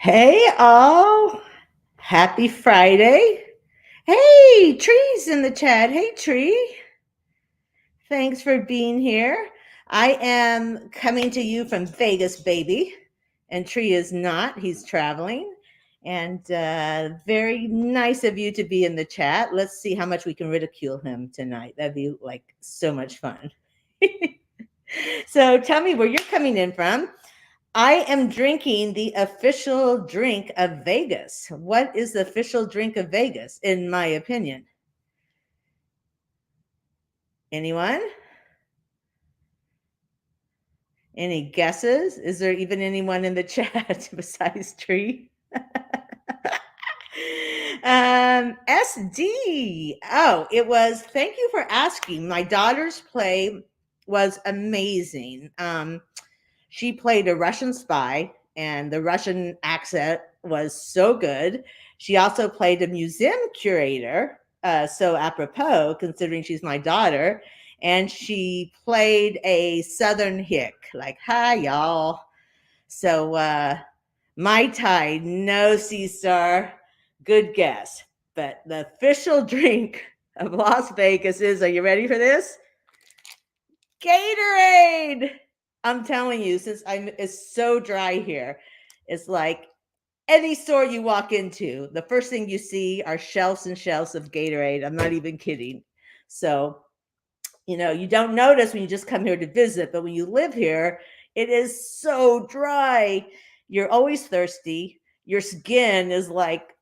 Hey, all. Happy Friday. Hey, Tree's in the chat. Hey, Tree. Thanks for being here. I am coming to you from Vegas, baby. And Tree is not. He's traveling. And very nice of you to be in the chat. Let's see how much we can ridicule him tonight. That'd be like so much fun. So tell me where you're coming in from. I am drinking the official drink of Vegas. What is the official drink of Vegas, in my opinion? Anyone? Any guesses? Is there even anyone in the chat besides Tree? SD. Oh, it was. Thank you for asking. My daughter's play was amazing. She played a Russian spy, and the Russian accent was so good. She also played a museum curator, so apropos, considering she's my daughter. And she played a Southern hick, like, hi, y'all. So, Mai Tai, no Sea Star, good guess. But the official drink of Las Vegas is, are you ready for this? Gatorade. I'm telling you, since it's so dry here, it's like any store you walk into, the first thing you see are shelves and shelves of Gatorade. I'm not even kidding. So, you don't notice when you just come here to visit, but when you live here, it is so dry. You're always thirsty. Your skin is like,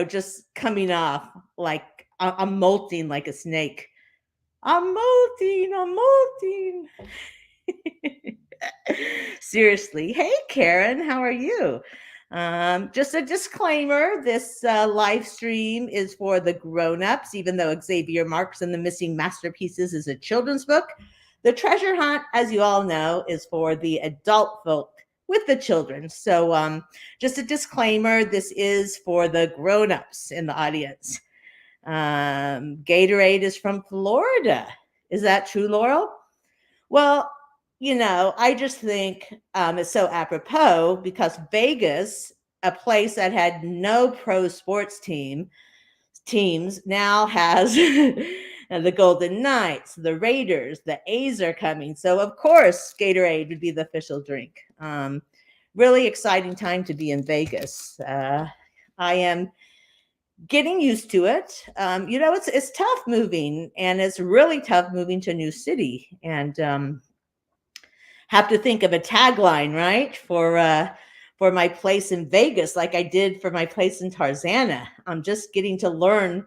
just coming off like I'm molting like a snake. I'm molting. Seriously. Hey, Karen, how are you? Just a disclaimer, this live stream is for the grown-ups, even though Xavier Marks and the Missing Masterpieces is a children's book. The Treasure Hunt, as you all know, is for the adult folk with the children. So just a disclaimer, this is for the grown-ups in the audience. Gatorade is from Florida. Is that true, Laurel? Well, I just think it's so apropos because Vegas, a place that had no pro sports teams, now has the Golden Knights, the Raiders, the A's are coming. So of course, Gatorade would be the official drink. Really exciting time to be in Vegas. I am getting used to it. It's tough moving, and it's really tough moving to a new city. And have to think of a tagline, right, for my place in Vegas, like I did for my place in Tarzana. I'm just getting to learn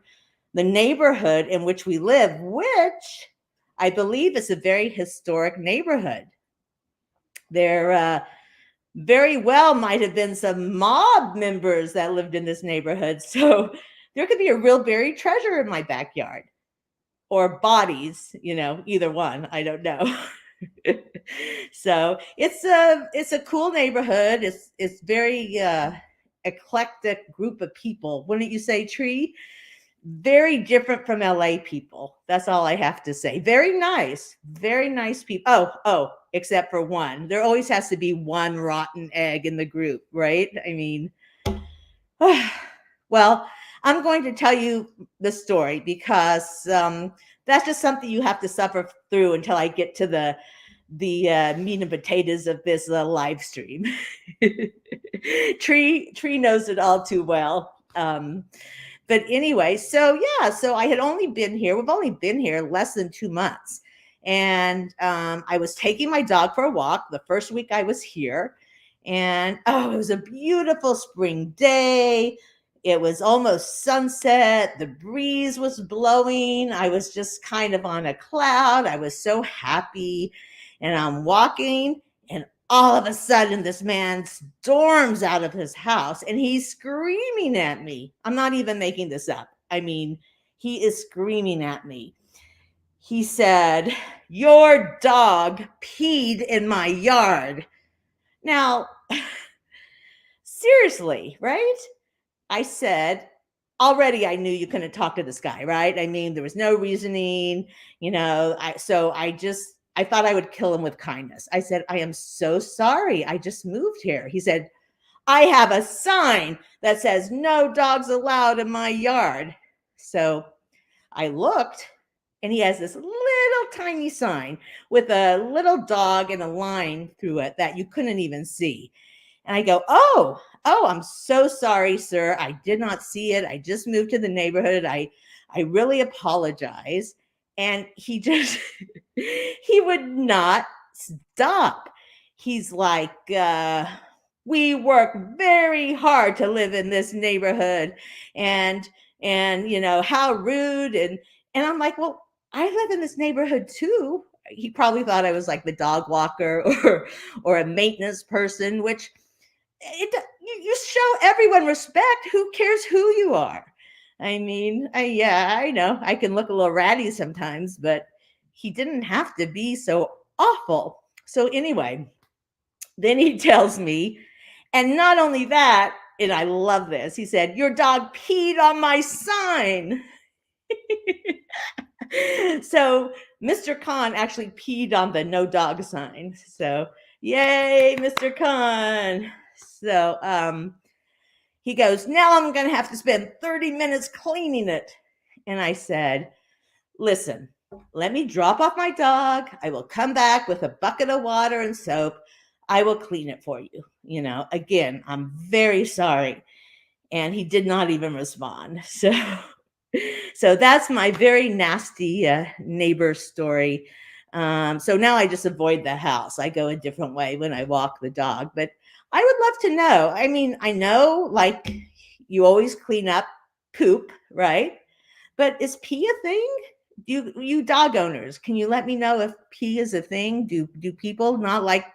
the neighborhood in which we live, which I believe is a very historic neighborhood. There very well might have been some mob members that lived in this neighborhood. So there could be a real buried treasure in my backyard, or bodies, either one. I don't know. So it's a cool neighborhood. It's very eclectic group of people. Wouldn't you say, Tree? Very different from LA people. That's all I have to say. Very nice people. Oh, except for one. There always has to be one rotten egg in the group, right? I mean, well, I'm going to tell you the story because that's just something you have to suffer through until I get to the meat and potatoes of this live stream. Tree knows it all too well. But anyway, so I had only been here. We've only been here less than 2 months. And I was taking my dog for a walk the first week I was here. And it was a beautiful spring day. It was almost sunset. The breeze was blowing. I was just kind of on a cloud. I was so happy. And I'm walking, and all of a sudden this man storms out of his house and he's screaming at me. I'm not even making this up. I mean, he is screaming at me. He said, "Your dog peed in my yard." Now, seriously, right? I said, already I knew you couldn't talk to this guy, right? I mean, there was no reasoning, I thought I would kill him with kindness. I said, "I am so sorry. I just moved here." He said, I have a sign that says no dogs allowed in my yard. So I looked, and he has this little tiny sign with a little dog and a line through it that you couldn't even see. And I go, oh, I'm so sorry, sir. I did not see it. I just moved to the neighborhood. I really apologize. And he just, he would not stop. He's like, we work very hard to live in this neighborhood. And, how rude. And I'm like, well, I live in this neighborhood too. He probably thought I was like the dog walker or a maintenance person, which you show everyone respect. Who cares who you are? I mean, I know I can look a little ratty sometimes, but he didn't have to be so awful. So anyway, then he tells me, and not only that, and I love this, he said, your dog peed on my sign. So Mr. Khan actually peed on the no dog sign. So yay, Mr. Khan. So he goes, now I'm going to have to spend 30 minutes cleaning it. And I said, listen, let me drop off my dog. I will come back with a bucket of water and soap. I will clean it for you. Again, I'm very sorry. And he did not even respond. So that's my very nasty neighbor story. So now I just avoid the house. I go a different way when I walk the dog. But I would love to know. I mean, I know like you always clean up poop, right? But is pee a thing? You dog owners, can you let me know if pee is a thing? Do people not like?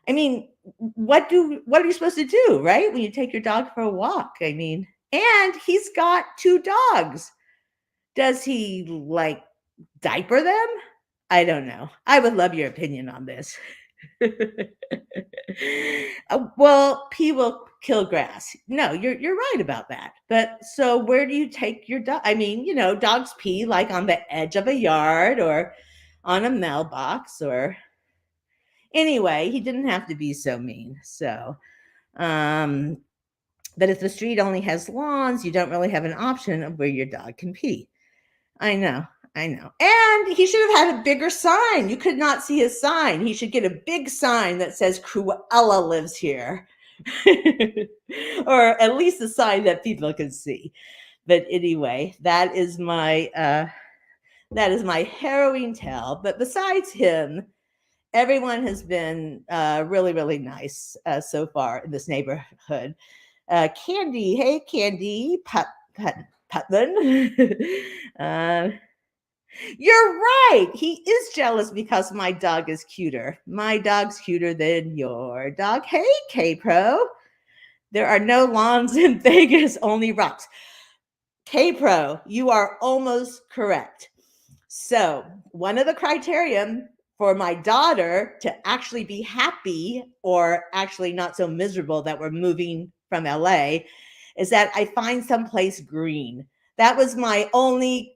I mean, what are you supposed to do, right? When you take your dog for a walk? I mean, and he's got 2 dogs. Does he like diaper them? I don't know. I would love your opinion on this. Well, pee will kill grass. No, you're right about that. But so where do you take your dog? I mean, dogs pee like on the edge of a yard or on a mailbox or anyway, he didn't have to be so mean. So, but if the street only has lawns, you don't really have an option of where your dog can pee. I know. And he should have had a bigger sign. You could not see his sign. He should get a big sign that says Cruella lives here. Or at least a sign that people can see. But anyway, that is my harrowing tale. But besides him, everyone has been really, really nice so far in this neighborhood. Candy, hey Candy, Putman. You're right. He is jealous because my dog is cuter. My dog's cuter than your dog. Hey, K-Pro. There are no lawns in Vegas, only rocks. K-Pro, you are almost correct. So one of the criteria for my daughter to actually be happy or actually not so miserable that we're moving from LA is that I find someplace green. That was my only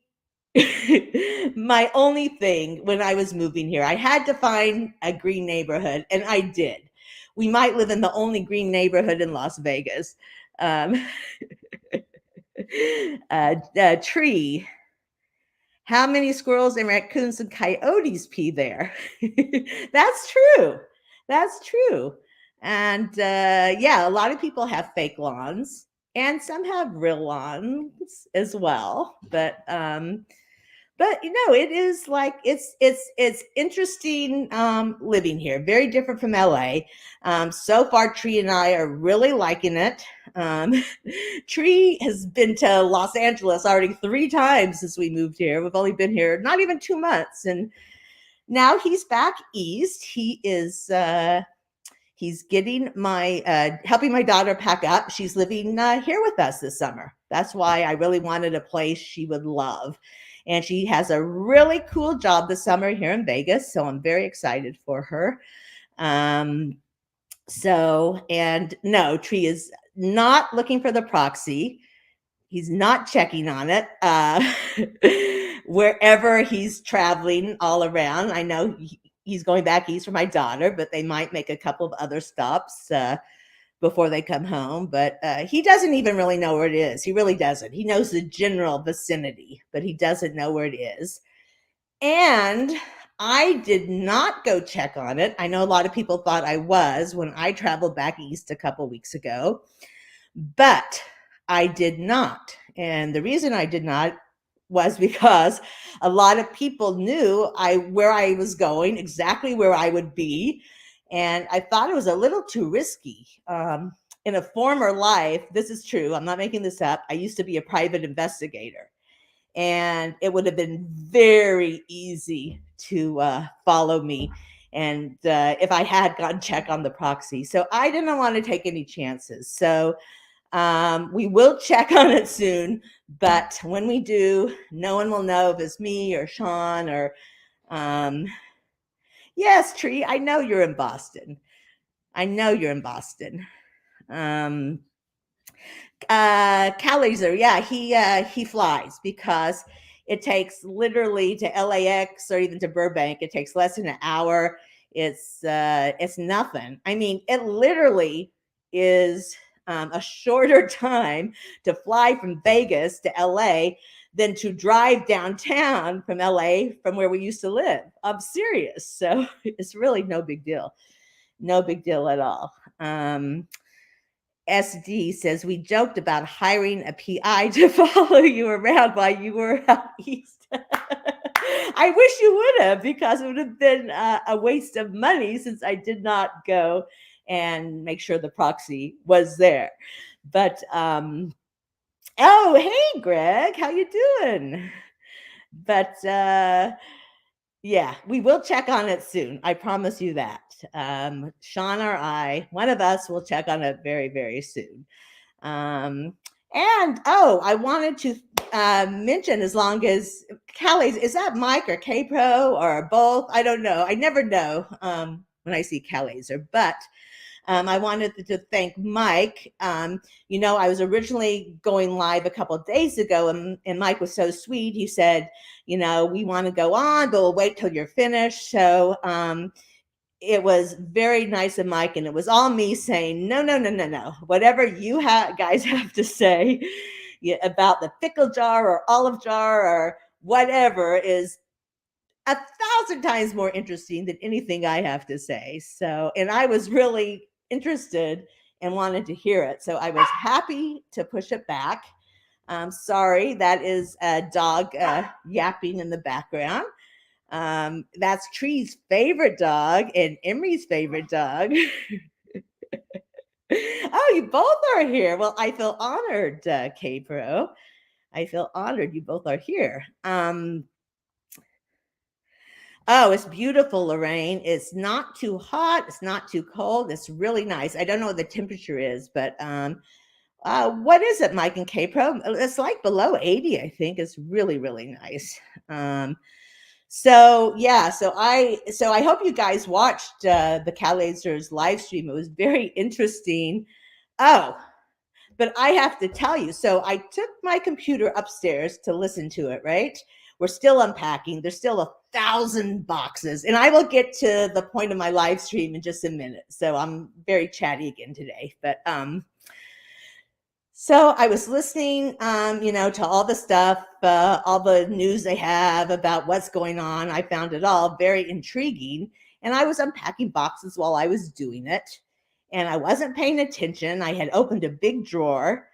thing when I was moving here. I had to find a green neighborhood, and I did. We might live in the only green neighborhood in Las Vegas. Tree. How many squirrels and raccoons and coyotes pee there? That's true. And a lot of people have fake lawns, and some have real lawns as well. But it is like it's interesting living here. Very different from LA. So far, Tree and I are really liking it. Tree has been to Los Angeles already 3 times since we moved here. We've only been here not even 2 months, and now he's back east. He is he's getting helping my daughter pack up. She's living here with us this summer. That's why I really wanted a place she would love. And she has a really cool job this summer here in Vegas. So I'm very excited for her. No, Tree is not looking for the proxy. He's not checking on it. Wherever he's traveling all around, I know he's going back east for my daughter, but they might make a couple of other stops before they come home. But he doesn't even really know where it is. He really doesn't. He knows the general vicinity, but he doesn't know where it is. And I did not go check on it. I know a lot of people thought I was when I traveled back east a couple weeks ago, but I did not. And the reason I did not was because a lot of people knew where I was going, exactly where I would be, and I thought it was a little too risky. In a former life, this is true, I'm not making this up, I used to be a private investigator, and it would have been very easy to follow me, and if I had gone check on the proxy. So I didn't want to take any chances. So we will check on it soon, but when we do, no one will know if it's me or Sean or, yes, Tree, I know you're in Boston. I know you're in Boston. Cal Laser, yeah, he flies because it takes literally to LAX or even to Burbank, it takes less than an hour. It's nothing. I mean, it literally is a shorter time to fly from Vegas to LA than to drive downtown from LA from where we used to live. I'm serious. So it's really no big deal. No big deal at all. SD says, we joked about hiring a PI to follow you around while you were out east. I wish you would have, because it would have been a waste of money since I did not go and make sure the proxy was there. But, oh, hey, Greg, how you doing? But, yeah, we will check on it soon. I promise you that. Sean or I, one of us will check on it very, very soon. And I wanted to mention, as long as Callie's, is that Mike or K Pro or both? I don't know. I never know when I see Cal Laser, but I wanted to thank Mike. I was originally going live a couple of days ago, and Mike was so sweet. He said, we want to go on, but we'll wait till you're finished. So it was very nice of Mike, and it was all me saying, no. Whatever you guys have to say about the pickle jar or olive jar or whatever is 1,000 times more interesting than anything I have to say. So, and I was really interested and wanted to hear it. So I was happy to push it back. Sorry, that is a dog yapping in the background. That's Tree's favorite dog and Emery's favorite dog. Oh, you both are here. Well, I feel honored, K-Pro. I feel honored you both are here. Oh, it's beautiful, Lorraine. It's not too hot. It's not too cold. It's really nice. I don't know what the temperature is, but what is it, Mike and K-Pro? It's like below 80, I think. It's really, really nice. So I hope you guys watched the Cal Lasers live stream. It was very interesting. Oh, but I have to tell you, so I took my computer upstairs to listen to it, right? We're still unpacking. There's still 1,000 boxes, and I will get to the point of my live stream in just a minute. So I'm very chatty again today, but so I was listening, to all the stuff, all the news they have about what's going on. I found it all very intriguing, and I was unpacking boxes while I was doing it, and I wasn't paying attention. I had opened a big drawer,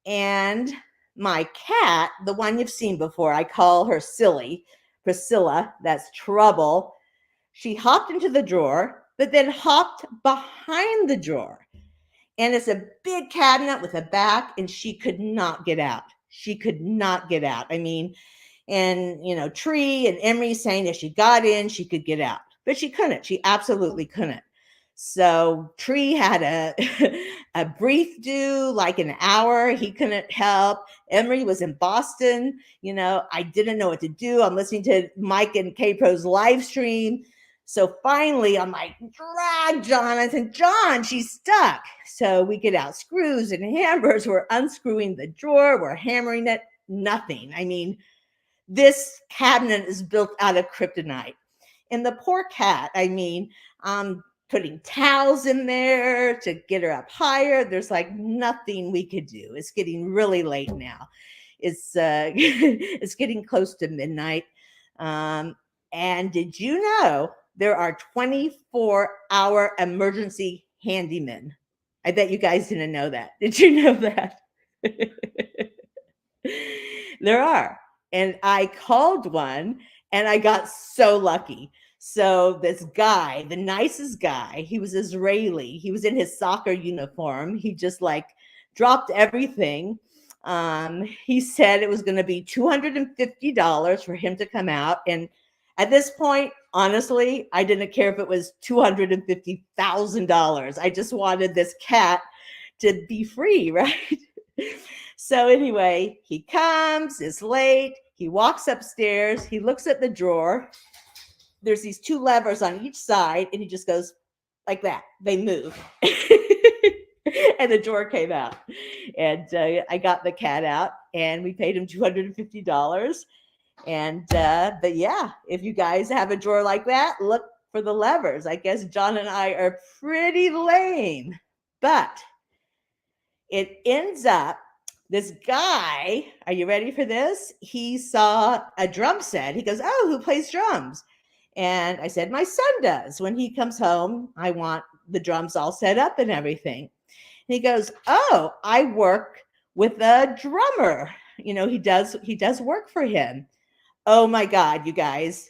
and my cat, the one you've seen before, I call her Silly, Priscilla, that's Trouble. She hopped into the drawer, but then hopped behind the drawer. And it's a big cabinet with a back, and she could not get out. She could not get out. I mean, and, Tree and Emery saying if she got in, she could get out. But she couldn't. She absolutely couldn't. So Tree had a brief due, like an hour. He couldn't help. Emery was in Boston. I didn't know what to do. I'm listening to Mike and K-Pro's live stream. So finally, I'm like, drag John. I said, John, she's stuck. So we get out screws and hammers. We're unscrewing the drawer. We're hammering it. Nothing. I mean, this cabinet is built out of kryptonite. And the poor cat, I mean, putting towels in there to get her up higher. There's like nothing we could do. It's getting really late now. It's it's getting close to midnight. And did you know there are 24-hour emergency handymen? I bet you guys didn't know that. Did you know that? There are. And I called one and I got so lucky. So this guy, the nicest guy, he was Israeli. He was in his soccer uniform. He just like dropped everything. He said it was going to be $250 for him to come out. And at this point, honestly, I didn't care if it was $250,000. I just wanted this cat to be free, right? So anyway, he comes, it's late. He walks upstairs. He looks at the drawer. There's these two levers on each side, and he just goes like that. They move. And the drawer came out. And I got the cat out, and we paid him $250. And but yeah, if you guys have a drawer like that, look for the levers. I guess John and I are pretty lame, but it ends up this guy, are you ready for this? He saw a drum set. He goes, oh, who plays drums? And I said, my son does. When he comes home, I want the drums all set up and everything. And he goes, oh, I work with a drummer. You know, he does work for him. Oh my God, you guys.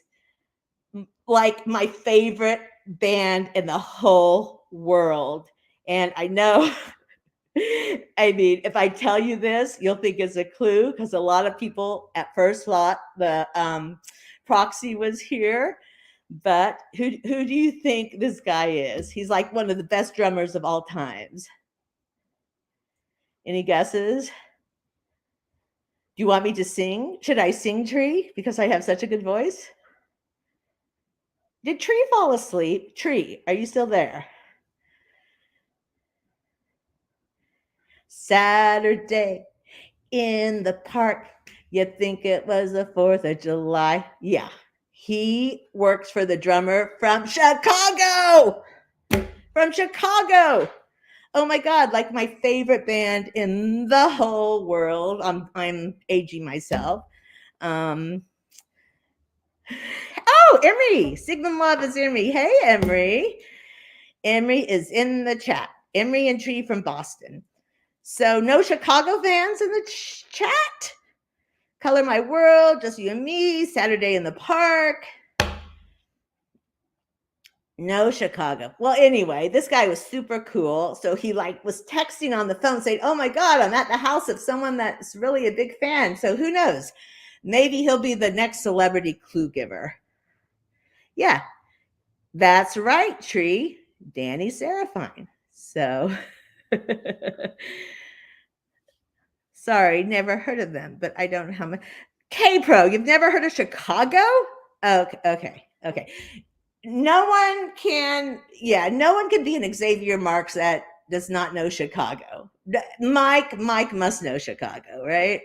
Like my favorite band in the whole world. And I know I mean, if I tell you this, you'll think it's a clue because a lot of people at first thought the proxy was here. But who do you think this guy is? He's like one of the best drummers of all times. Any guesses? Do you want me to sing? Should I sing, Tree? Because I have such a good voice. Did Tree fall asleep? Tree, are you still there? Saturday in the park. You think it was the 4th of July? Yeah. He works for the drummer from Chicago. From Chicago. Oh my God, like my favorite band in the whole world. I'm aging myself. Oh, Emery. Sigmund Love is Emery. Hey, Emery. Emery is in the chat. Emery and Tree from Boston. So no Chicago fans in the chat? Color My World, Just You and Me, Saturday in the Park. No Chicago. Well, anyway, this guy was super cool. So he like was texting on the phone saying, oh my God, I'm at the house of someone that's really a big fan. So who knows? Maybe he'll be the next celebrity clue giver. Yeah, that's right, Tree. Danny Serafine. So sorry, never heard of them, but I don't know how much. K-Pro, you've never heard of Chicago? Okay. No one can be an Xavier Marks that does not know Chicago. Mike must know Chicago, right?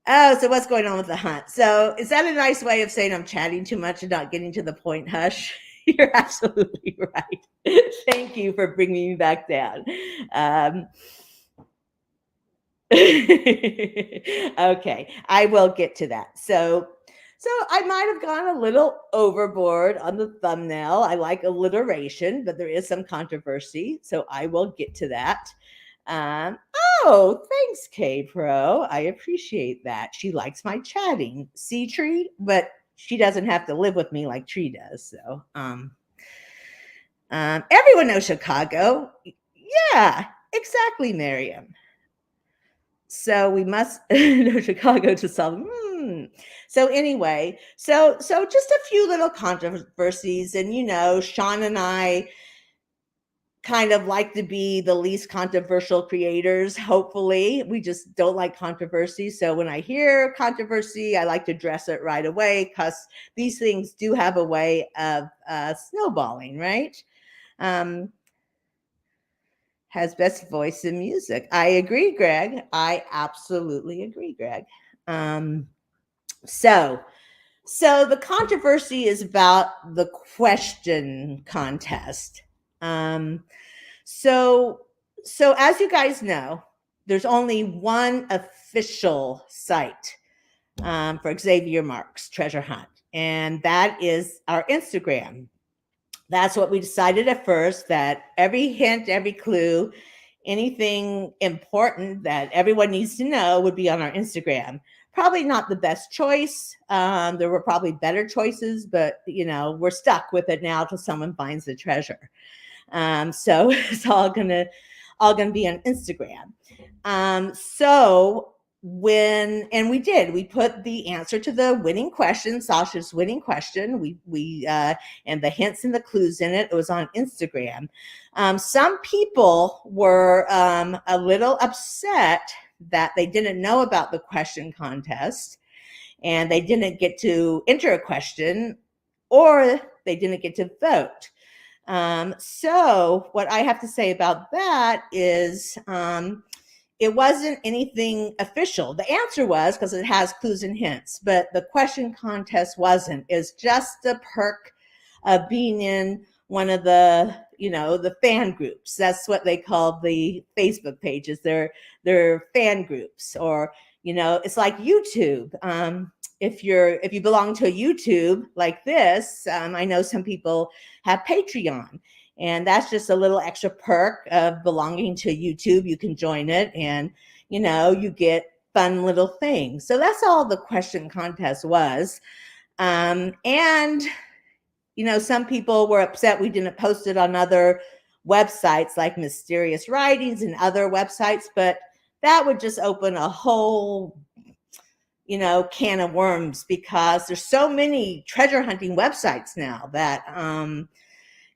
Oh, so what's going on with the hunt? So is that a nice way of saying I'm chatting too much and not getting to the point, Hush? You're absolutely right. Thank you for bringing me back down. Okay, I will get to that. So I might have gone a little overboard on the thumbnail. I like alliteration, but there is some controversy, so I will get to that. Oh, thanks, K-Pro. I appreciate that. She likes my chatting. See, Tree? But she doesn't have to live with me like Tree does. So everyone knows Chicago. Yeah, exactly, Miriam. So we must know Chicago to solve. So anyway, so just a few little controversies, and you know, Sean and I kind of like to be the least controversial creators. Hopefully, we just don't like controversy. So when I hear controversy, I like to address it right away because these things do have a way of snowballing, right? Has best voice in music. I agree, Greg. I absolutely agree, Greg. So So the controversy is about the question contest. Um, so, so as you guys know, there's only one official site for Xavier Marks Treasure Hunt, and that is our Instagram. That's what we decided at first, that every hint, every clue, anything important that everyone needs to know would be on our Instagram. Probably not the best choice. There were probably better choices, but we're stuck with it now till someone finds the treasure. So it's all gonna be on Instagram. So we put the answer to the winning question, Sasha's winning question. We and the hints and the clues in it. It was on Instagram. Some people were a little upset that they didn't know about the question contest and they didn't get to enter a question or they didn't get to vote. So what I have to say about that is it wasn't anything official. The answer was, because it has clues and hints, but the question contest wasn't. It's just a perk of being in one of the fan groups. That's what they call the Facebook pages. They're fan groups, or it's like YouTube. If you belong to a YouTube like this, I know some people have Patreon, and that's just a little extra perk of belonging to YouTube. You can join it and you get fun little things. So that's all the question contest was. And some people were upset we didn't post it on other websites like Mysterious Writings and other websites, but that would just open a whole can of worms, because there's so many treasure hunting websites now that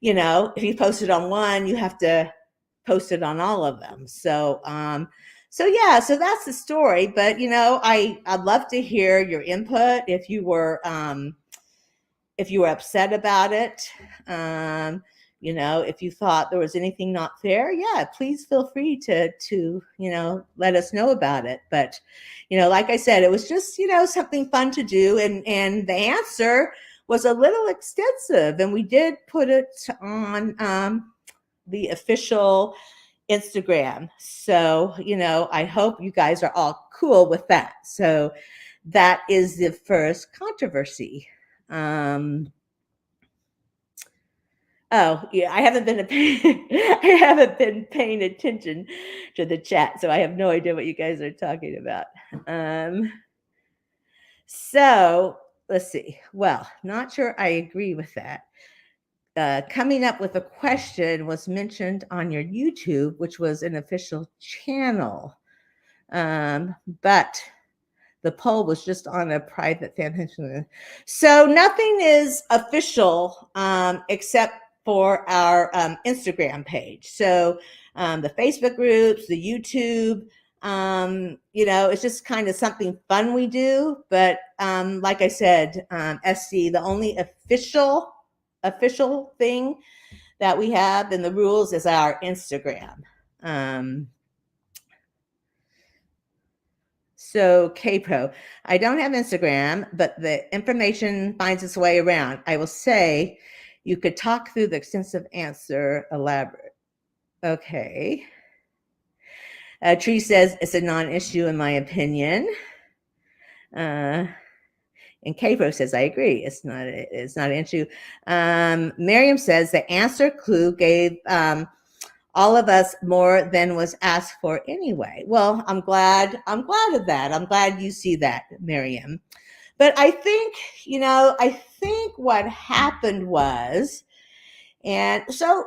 if you post it on one, you have to post it on all of them. So yeah, so that's the story. But I'd love to hear your input if you were upset about it. If you thought there was anything not fair, yeah, please feel free to let us know about it. But like I said, it was just something fun to do, and the answer was a little extensive, and we did put it on the official Instagram. So I hope you guys are all cool with that. So that is the first controversy. Oh yeah, I haven't been I haven't been paying attention to the chat, so I have no idea what you guys are talking about. So let's see. Well, not sure I agree with that. Coming up with a question was mentioned on your YouTube, which was an official channel, but the poll was just on a private fan page. So nothing is official except for our Instagram page. So the Facebook groups, the YouTube, it's just kind of something fun we do. But like I said, SC, the only official thing that we have in the rules is our Instagram. So K-Pro, I don't have Instagram, but the information finds its way around. I will say you could talk through the extensive answer, elaborate. Okay. Tree says it's a non-issue in my opinion. And K-Pro says, I agree. It's not an issue. Miriam says the answer clue gave all of us more than was asked for anyway. Well, I'm glad of that. I'm glad you see that, Miriam. But I think what happened was, and so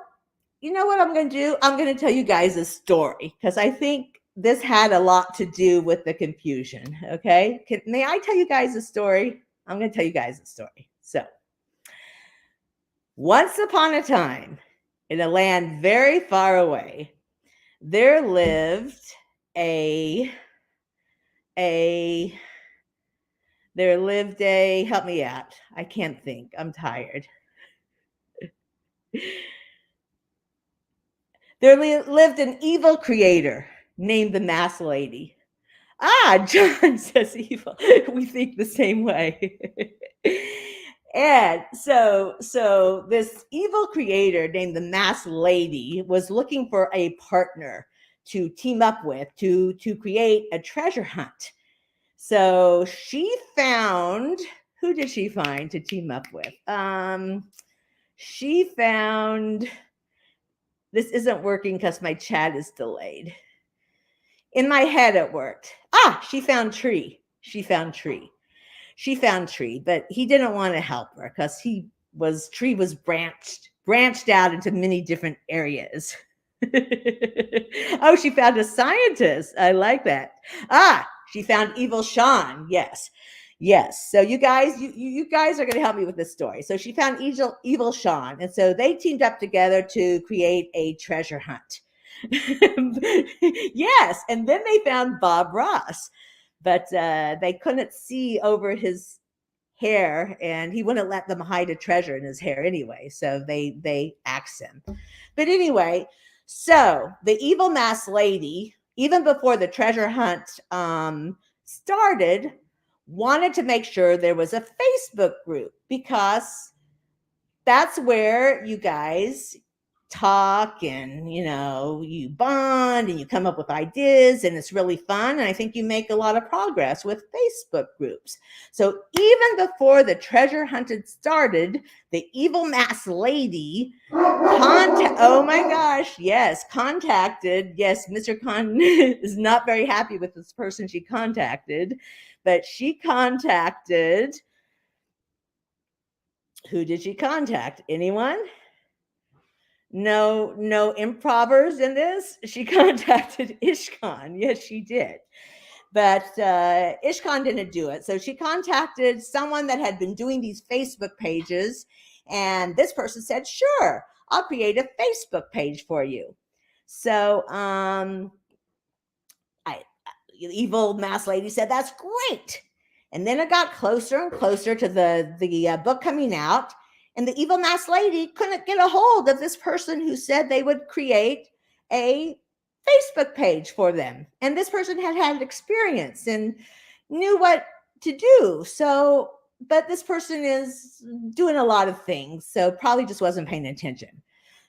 what I'm going to do? I'm going to tell you guys a story, because I think this had a lot to do with the confusion. Okay. May I tell you guys a story? I'm going to tell you guys a story. So once upon a time, in a land very far away, there lived a help me out. I can't think. I'm tired. There lived an evil creator named the Mass Lady. John says evil. We think the same way. And so this evil creator named the Masked Lady was looking for a partner to team up with to create a treasure hunt. So she found, who did she find to team up with? She found, this isn't working because my chat is delayed. In my head it worked. She found Tree. She found Tree. She found Tree, but he didn't want to help her because Tree was branched out into many different areas. Oh, she found a scientist. I like that. She found Evil Sean. Yes. Yes. So you guys, you guys are going to help me with this story. So she found Evil Sean, and so they teamed up together to create a treasure hunt. Yes, and then they found Bob Ross, but they couldn't see over his hair, and he wouldn't let them hide a treasure in his hair anyway. So they axed him. But anyway, so the evil Masked Lady, even before the treasure hunt started, wanted to make sure there was a Facebook group, because that's where you guys talk and you bond and you come up with ideas, and it's really fun, and I think you make a lot of progress with Facebook groups. So even before the treasure hunt had started, the evil Masked Lady oh my gosh, yes, contacted, yes, Mr. Khan is not very happy with this person she contacted, but she contacted, who did she contact? Anyone? No improvers in this. She contacted Ishkan. Yes, she did. But Ishkan didn't do it. So she contacted someone that had been doing these Facebook pages. And this person said, sure, I'll create a Facebook page for you. So evil Masked Lady said, that's great. And then it got closer and closer to the book coming out. And the evil Masked Lady couldn't get a hold of this person who said they would create a Facebook page for them. And this person had experience and knew what to do. So, but this person is doing a lot of things, so probably just wasn't paying attention.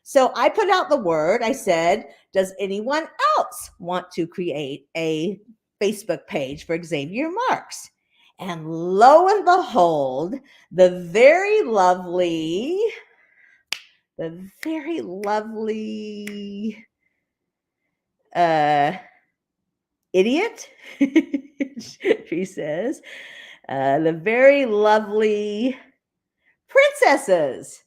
So I put out the word. I said, does anyone else want to create a Facebook page for Xavier Marks? And lo and behold, the very lovely idiot, she says, the very lovely princesses,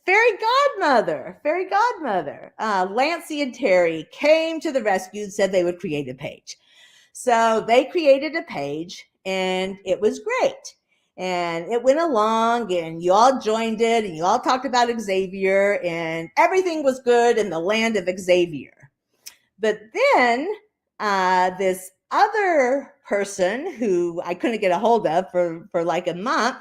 fairy godmother, Lancey and Terry came to the rescue and said they would create a page. So they created a page, and it was great. And it went along, and you all joined it, and you all talked about Xavier, and everything was good in the land of Xavier. But then this other person who I couldn't get a hold of for like a month,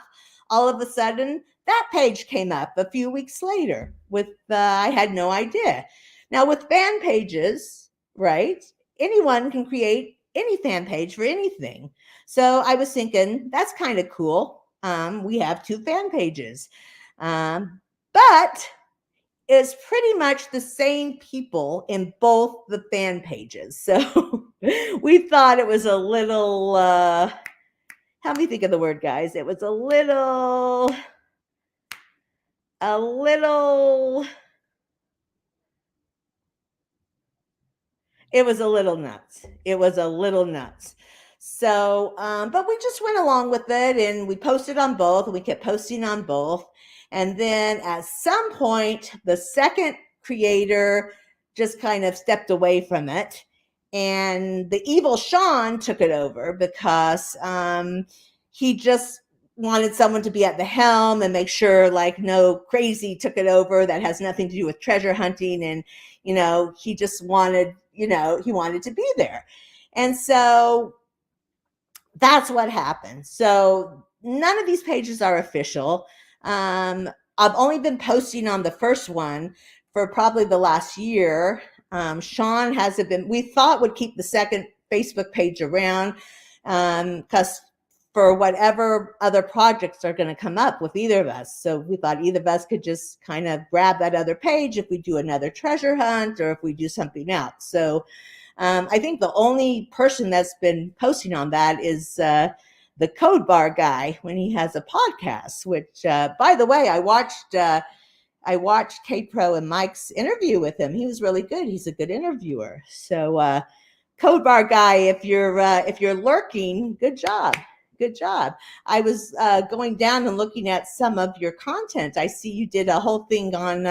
all of a sudden, that page came up a few weeks later with, I had no idea. Now with fan pages, right, anyone can create any fan page for anything. So I was thinking, that's kind of cool. We have 2 fan pages. But it's pretty much the same people in both the fan pages. So we thought it was a little, help me think of the word, guys. It was a little it was a little nuts. So, but we just went along with it, and we posted on both, and we kept posting on both. And then at some point, the second creator just kind of stepped away from it, and the evil Sean took it over because he just wanted someone to be at the helm and make sure like no crazy took it over that has nothing to do with treasure hunting. And, he just wanted, he wanted to be there. And so that's what happened. So none of these pages are official. I've only been posting on the first one for probably the last year. Sean hasn't been, we thought would keep the second Facebook page around because for whatever other projects are going to come up with either of us. So we thought either of us could just kind of grab that other page if we do another treasure hunt or if we do something else. So I think the only person that's been posting on that is the Code Bar guy when he has a podcast, which, by the way, I watched Kate Pro and Mike's interview with him. He was really good. He's a good interviewer. So Code Bar guy, if you're lurking, good job. Good job. I was going down and looking at some of your content. I see you did a whole thing on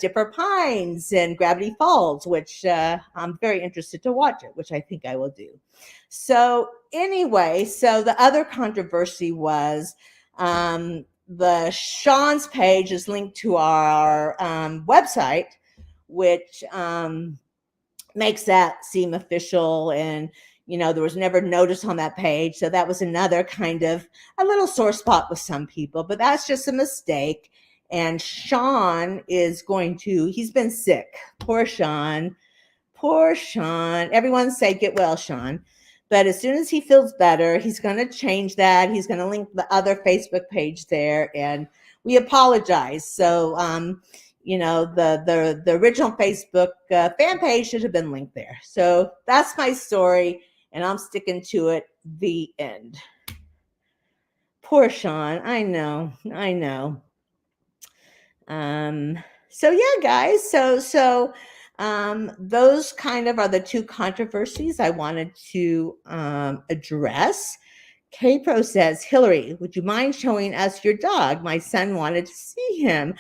Dipper Pines and Gravity Falls, which I'm very interested to watch it, which I think I will do. So anyway, so the other controversy was the Sean's page is linked to our website, which makes that seem official. And, there was never notice on that page. So that was another kind of a little sore spot with some people, but that's just a mistake. And Sean is he's been sick. Poor Sean. Everyone say, get well, Sean. But as soon as he feels better, he's going to change that. He's going to link the other Facebook page there. And we apologize. So, the original Facebook fan page should have been linked there. So that's my story. And I'm sticking to it. The end. Poor Sean. I know. So yeah, guys. So those kind of are the two controversies I wanted to address. K-Pro says, Hillary, would you mind showing us your dog? My son wanted to see him.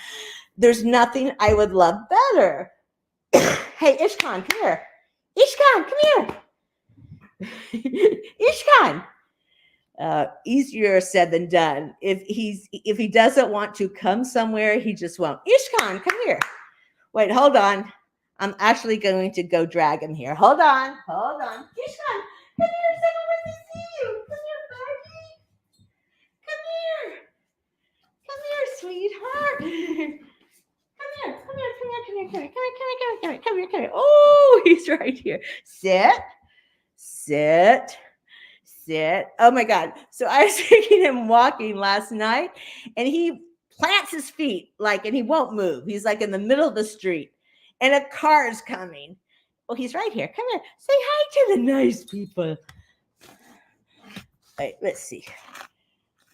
There's nothing I would love better. Hey, Ishkan, come here. Ishkan, come here. Ishkan. Easier said than done. If he doesn't want to come somewhere, he just won't. Ishkan, come here. Wait, hold on. I'm actually going to go drag him here. Hold on. Ishkan, come here. Someone wants to see you. Come here, buddy. Come here, sweetheart. Come here. Oh, he's right here. Sit. Oh my God. So I was taking him walking last night and he plants his feet and he won't move. He's like in the middle of the street and a car is coming. Oh, he's right here. Come here. Say hi to the nice people. Wait, let's see.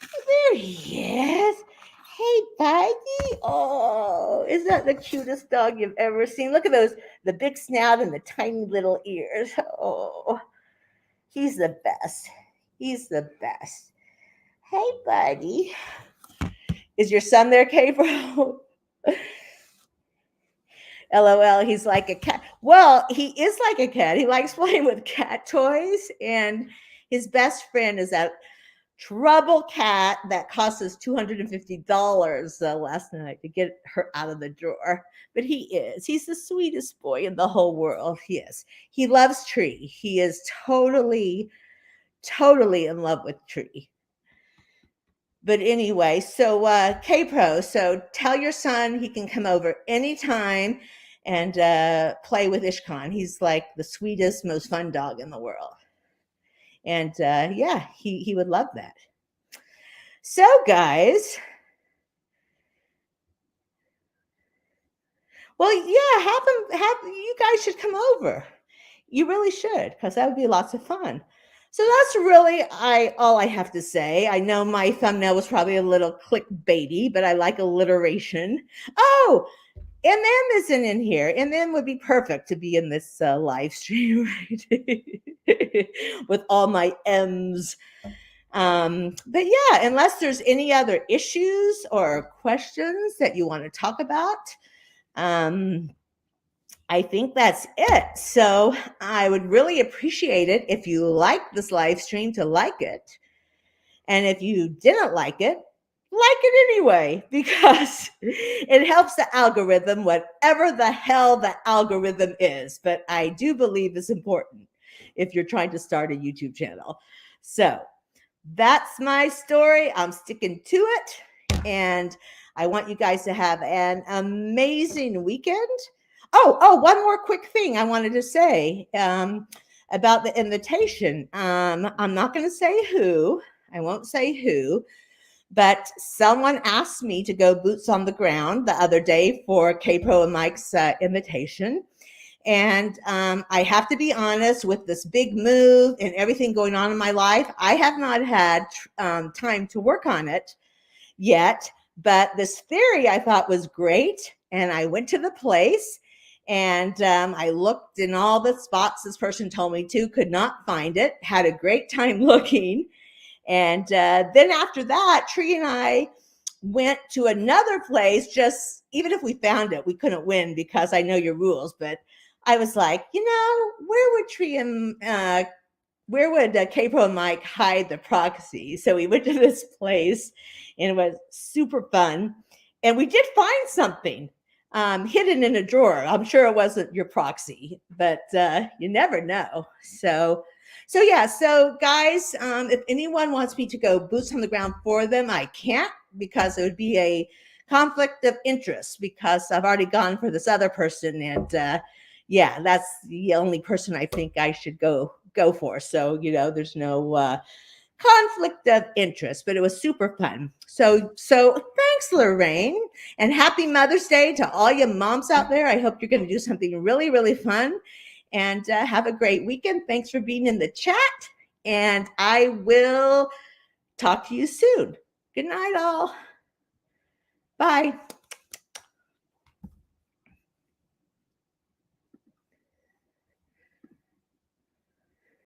There he is. Hey, buddy. Oh, is that the cutest dog you've ever seen? Look at the big snout and the tiny little ears. Oh, he's the best. Hey, buddy. Is your son there, K-Bro? LOL, he's like a cat. Well, he is like a cat. He likes playing with cat toys. And his best friend is that trouble cat that cost us $250 last night to get her out of the drawer. But he's the sweetest boy in the whole world. He is. He loves Tree. He is totally in love with Tree. But anyway, so K-Pro, so tell your son he can come over anytime and play with Ishkan. He's like the sweetest, most fun dog in the world. And yeah, he would love that. So guys, well, yeah, have you guys should come over. You really should, because that would be lots of fun. So that's really all I have to say. I know my thumbnail was probably a little clickbaity, but I like alliteration. Oh, MM isn't in here. MM would be perfect to be in this live stream, right? With all my M's. But yeah, unless there's any other issues or questions that you want to talk about, I think that's it. So I would really appreciate it if you liked this live stream to like it. And if you didn't like it anyway, because it helps the algorithm, whatever the hell the algorithm is. But I do believe it's important if you're trying to start a YouTube channel. So that's my story. I'm sticking to it. And I want you guys to have an amazing weekend. one more quick thing I wanted to say about the invitation. I'm not going to say who. I won't say who, but someone asked me to go boots on the ground the other day for K-Pro and Mike's invitation. And I have to be honest, with this big move and everything going on in my life, I have not had time to work on it yet. But this theory I thought was great. And I went to the place and I looked in all the spots this person told me to, could not find it, had a great time looking. And then after that, Tree and I went to another place. Just even if we found it, we couldn't win because I know your rules. But I was like, where would Tree and where would K-Pro and Mike hide the proxy? So we went to this place and it was super fun. And we did find something hidden in a drawer. I'm sure it wasn't your proxy, but you never know. So yeah, so guys, if anyone wants me to go boots on the ground for them, I can't, because it would be a conflict of interest, because I've already gone for this other person. And yeah, that's the only person I think I should go for. So, there's no conflict of interest, but it was super fun. So thanks, Lorraine, and happy Mother's Day to all you moms out there. I hope you're going to do something really, really fun, and have a great weekend. Thanks for being in the chat, and I will talk to you soon. Good night, all. Bye.